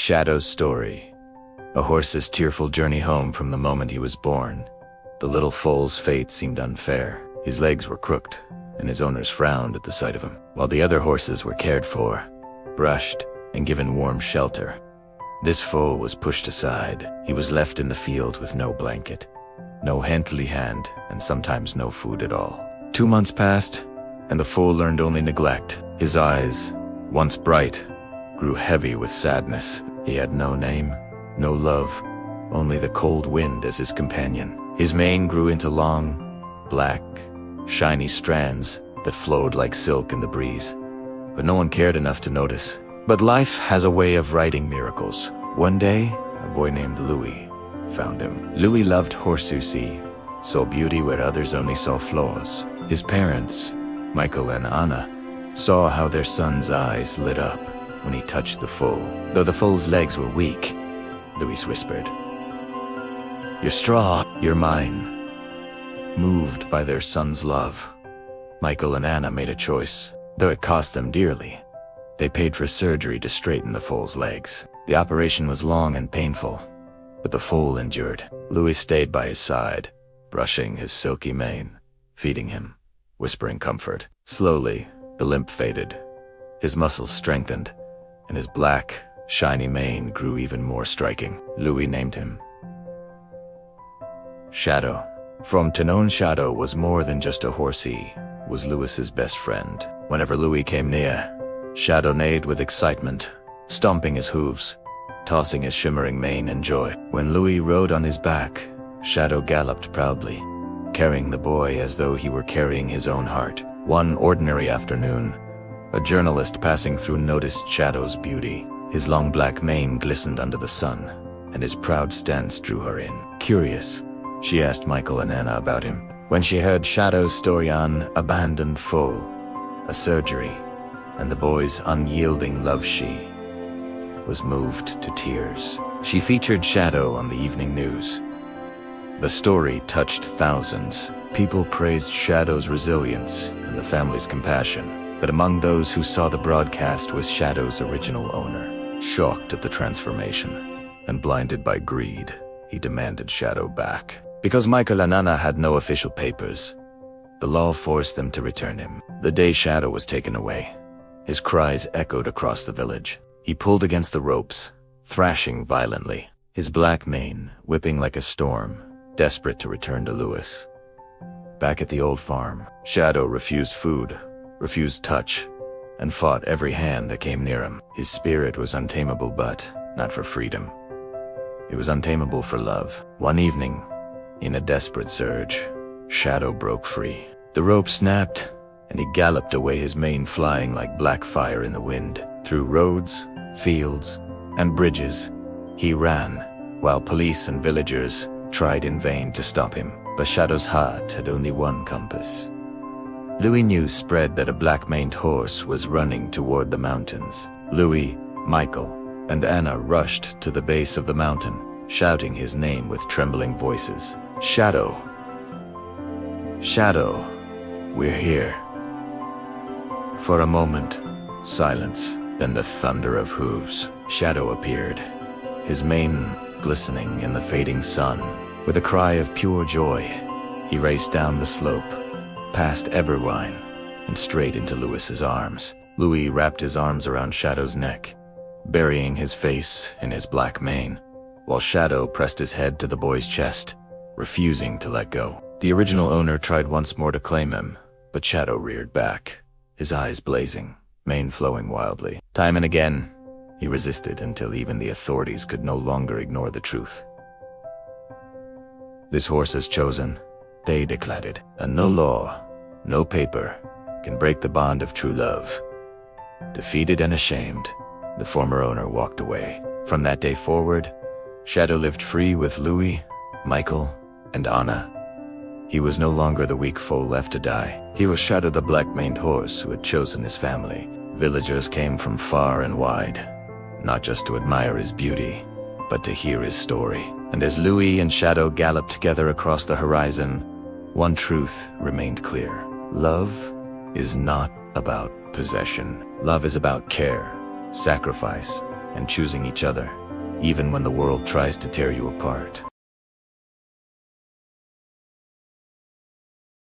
Shadow's story. A horse's tearful journey home from the moment he was born. The little foal's fate seemed unfair. His legs were crooked, and his owners frowned at the sight of him, while the other horses were cared for, brushed, and given warm shelter. This foal was pushed aside. He was left in the field with no blanket, no handly hand, and sometimes no food at all. 2 months passed, and the foal learned only neglect. His eyes, once bright, grew heavy with sadness. He had no name, no love, only the cold wind as his companion. His mane grew into long, black, shiny strands that flowed like silk in the breeze, but no one cared enough to notice. But life has a way of writing miracles. One day, a boy named Louis found him. Louis loved horseusi, saw beauty where others only saw flaws. His parents, Michael and Anna, saw how their son's eyes lit up when he touched the foal. Though the foal's legs were weak, Louis whispered, "You're strong, you're mine." Moved by their son's love, Michael and Anna made a choice, though it cost them dearly. They paid for surgery to straighten the foal's legs. The operation was long and painful, but the foal endured. Louis stayed by his side, brushing his silky mane, feeding him, whispering comfort. Slowly, the limp faded. His muscles strengthened, and his black, shiny mane grew even more striking. Louis named him Shadow. From to known Shadow was more than just a horse. He was Louis's best friend. Whenever Louis came near, Shadow neighed with excitement, stomping his hooves, tossing his shimmering mane in joy. When Louis rode on his back, Shadow galloped proudly, carrying the boy as though he were carrying his own heart. One ordinary afternoon, a journalist passing through noticed Shadow's beauty. His long black mane glistened under the sun, and his proud stance drew her in. Curious, she asked Michael and Anna about him. When she heard Shadow's story on abandoned foal, a surgery, and the boy's unyielding love, she was moved to tears. She featured Shadow on the evening news. The story touched thousands. People praised Shadow's resilience and the family's compassion. But among those who saw the broadcast was Shadow's original owner. Shocked at the transformation and blinded by greed, he demanded Shadow back. Because Michael and Anna had no official papers, the law forced them to return him. The day Shadow was taken away, his cries echoed across the village. He pulled against the ropes, thrashing violently, his black mane whipping like a storm, desperate to return to Louis. Back at the old farm, Shadow refused food, refused touch, and fought every hand that came near him. His spirit was untamable, but not for freedom. It was untamable for love. One evening, in a desperate surge, Shadow broke free. The rope snapped, and he galloped away, his mane flying like black fire in the wind. Through roads, fields, and bridges, he ran, while police and villagers tried in vain to stop him. But Shadow's heart had only one compass. Louis news spread that a black-maned horse was running toward the mountains. Louis, Michael, and Anna rushed to the base of the mountain, shouting his name with trembling voices. "Shadow! Shadow! We're here." For a moment, silence, then the thunder of hooves. Shadow appeared, his mane glistening in the fading sun. With a cry of pure joy, he raced down the slope, past Everwine, and straight into Louis's arms. Louis wrapped his arms around Shadow's neck, burying his face in his black mane, while Shadow pressed his head to the boy's chest, refusing to let go. The original owner tried once more to claim him, but Shadow reared back, his eyes blazing, mane flowing wildly. Time and again, he resisted until even the authorities could no longer ignore the truth. "This horse is chosen," they declared, "and no law, no paper, can break the bond of true love." Defeated and ashamed, the former owner walked away. From that day forward, Shadow lived free with Louis, Michael, and Anna. He was no longer the weak foal left to die. He was Shadow, the black-maned horse who had chosen his family. Villagers came from far and wide, not just to admire his beauty, but to hear his story. And as Louis and Shadow galloped together across the horizon, one truth remained clear. Love is not about possession. Love is about care, sacrifice, and choosing each other, even when the world tries to tear you apart.